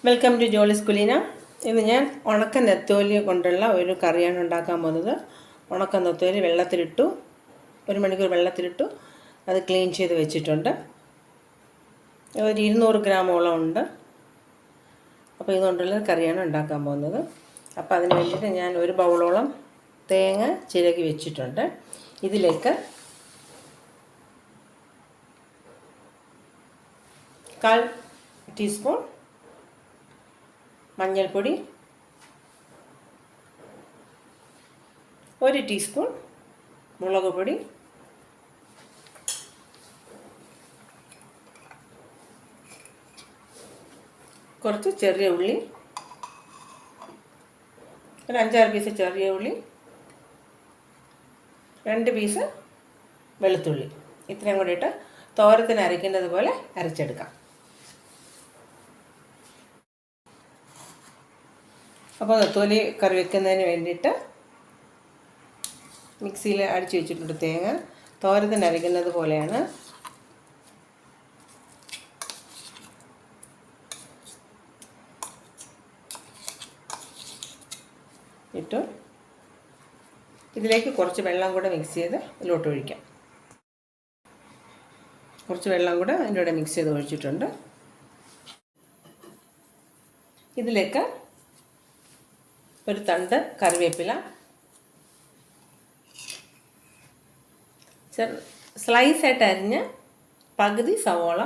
Welcome to ജോളിസ് കുലീന. ഇന്ന് ഞാൻ ഉണക്ക നെത്തോലി കൊണ്ടുള്ള ഒരു കറിയാണ് ഉണ്ടാക്കാൻ പോകുന്നത്. ഉണക്ക നെത്തോലി വെള്ളത്തിലിട്ടു, 1 മണിക്കൂർ വെള്ളത്തിലിട്ടു, അത് ക്ലീൻ ചെയ്ത് വെച്ചിട്ടുണ്ട്. ഒരു 200 ഗ്രാമോളം ഉണ്ട്. അപ്പോൾ ഇതുകൊണ്ടുള്ള കറിയാണ് ഉണ്ടാക്കാൻ പോകുന്നത്. അപ്പോൾ അതിന് വേണ്ടിയിട്ട് ഞാൻ 1 ബൗളോളം തേങ്ങ ചിരകി വെച്ചിട്ടുണ്ട്. ഇതിലേക്ക് 1/4 ടീസ്പൂൺ മഞ്ഞൾപ്പൊടി, 1 ടീസ്പൂൺ മുളക് പൊടി, കുറച്ച് ചെറിയ ഉള്ളി, ഒരു 5-6 പീസ് ചെറിയ ഉള്ളി, 2 പീസ് വെളുത്തുള്ളി. ഇത്രയും കൂടി ഇട്ട് തോരത്തിന് അരയ്ക്കുന്നത് പോലെ അരച്ചെടുക്കാം. അപ്പോൾ നെത്തോലി കറി വെക്കുന്നതിന് വേണ്ടിയിട്ട് മിക്സിയിൽ അടിച്ച് വെച്ചിട്ടുണ്ട്. തേങ്ങ തോരത്തിന് അരയ്ക്കുന്നത് പോലെയാണ്. ഇട്ടു ഇതിലേക്ക് കുറച്ച് വെള്ളം കൂടെ മിക്സ് ചെയ്ത് ഇതിലോട്ട് ഒഴിക്കാം. കുറച്ച് വെള്ളം കൂടെ അതിൻ്റെ കൂടെ മിക്സ് ചെയ്ത് ഒഴിച്ചിട്ടുണ്ട്. ഇതിലേക്ക് ഒരു തണ്ട് കറിവേപ്പില, സ്ലൈസായിട്ട് അരിഞ്ഞ് പകുതി സവോള,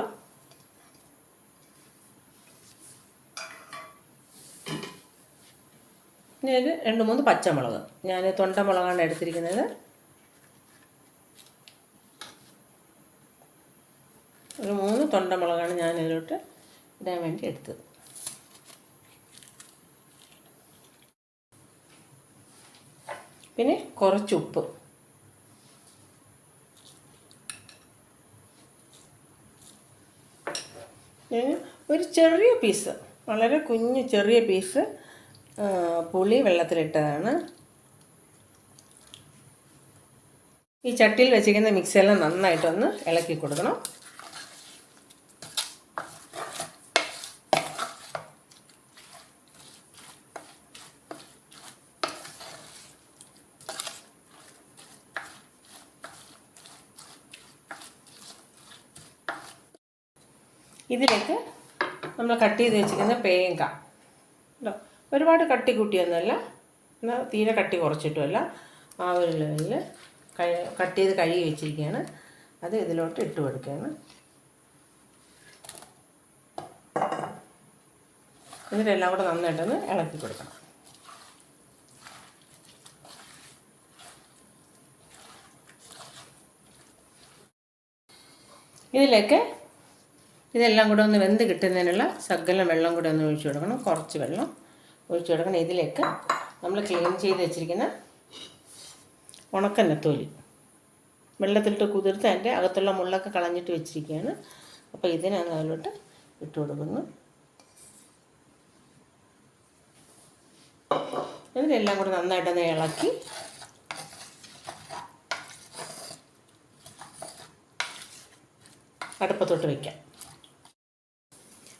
പിന്നെ ഒരു 2-3 പച്ചമുളക്. ഞാൻ തൊണ്ടമുളകാണ് എടുത്തിരിക്കുന്നത്. ഒരു 3 തൊണ്ടമുളകാണ് ഞാൻ ഇതിലോട്ട് ഇടാൻ വേണ്ടി എടുത്തത്. പിന്നെ കുറച്ച് ഉപ്പ്. ഒരു ചെറിയ പീസ്, വളരെ കുഞ്ഞ് ചെറിയ പീസ് പുളി വെള്ളത്തിലിട്ടതാണ്. ഈ ചട്ടിയിൽ വെച്ചിരിക്കുന്ന മിക്സിയെല്ലാം നന്നായിട്ടൊന്ന് ഇളക്കി കൊടുക്കണം. ഇതിലേക്ക് നമ്മൾ കട്ട് ചെയ്ത് വെച്ചിരിക്കുന്ന പേങ്ക, ഒരുപാട് കട്ടി കൂട്ടിയൊന്നുമല്ല, എന്നാൽ തീരെ കട്ടി കുറച്ചിട്ടുമല്ല, ആ ഒരു ലെവലിൽ കട്ട് ചെയ്ത് കഴുകി വെച്ചിരിക്കുകയാണ്. അത് ഇതിലോട്ട് ഇട്ട് കൊടുക്കുകയാണ്. എന്നിട്ടെല്ലാം കൂടെ നന്നായിട്ടൊന്ന് ഇളക്കി കൊടുക്കണം. ഇതിലേക്ക് ഇതെല്ലാം കൂടെ ഒന്ന് വെന്ത് കിട്ടുന്നതിനുള്ള ശകലം വെള്ളം കൂടെ ഒന്ന് ഒഴിച്ചു കൊടുക്കണം. കുറച്ച് വെള്ളം ഒഴിച്ചു കൊടുക്കണം. ഇതിലേക്ക് നമ്മൾ ക്ലീൻ ചെയ്ത് വെച്ചിരിക്കുന്ന ഉണക്ക നെത്തോലി വെള്ളത്തിലിട്ട് കുതിർത്ത് അതിൻ്റെ അകത്തുള്ള മുള്ളൊക്കെ കളഞ്ഞിട്ട് വെച്ചിരിക്കുകയാണ്. അപ്പോൾ ഇതിനാണ് അതിലോട്ട് ഇട്ട് കൊടുക്കുന്നു. ഇതിനെല്ലാം കൂടെ നന്നായിട്ടൊന്ന് ഇളക്കി അടുപ്പത്തോട്ട് വയ്ക്കാം.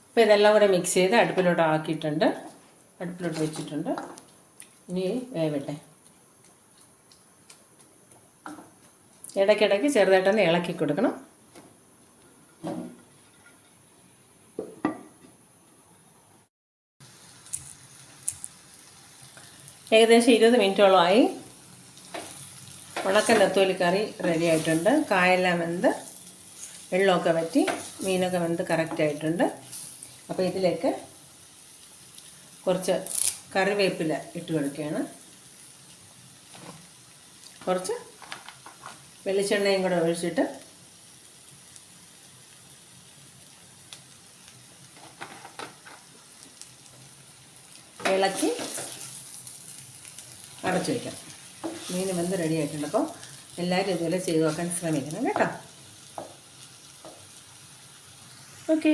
അപ്പോൾ ഇതെല്ലാം കൂടെ മിക്സ് ചെയ്ത് അടുപ്പിലോട്ട് ആക്കിയിട്ടുണ്ട്, അടുപ്പിലോട്ട് വെച്ചിട്ടുണ്ട്. ഇനി വേവട്ടെ. ഇടയ്ക്കിടയ്ക്ക് ചെറുതായിട്ടൊന്ന് ഇളക്കി കൊടുക്കണം. ഏകദേശം 20 മിനിറ്റോളമായി ഉണക്ക നെത്തോലി കറി റെഡി ആയിട്ടുണ്ട്. കായെല്ലാം വെന്ത് വെള്ളമൊക്കെ വറ്റി മീനൊക്കെ വെന്ത് കറക്റ്റായിട്ടുണ്ട്. അപ്പോൾ ഇതിലേക്ക് കുറച്ച് കറിവേപ്പില ഇട്ട് കൊടുക്കുകയാണ്. കുറച്ച് വെളിച്ചെണ്ണയും കൂടെ ഒഴിച്ചിട്ട് ഇളക്കി അടച്ചു വയ്ക്കാം. മീൻ വെന്ത് റെഡി ആയിട്ടുണ്ട്. അപ്പോൾ എല്ലാവരും ഇതുപോലെ ചെയ്ത് നോക്കാൻ ശ്രമിക്കണം കേട്ടോ. ഓക്കേ.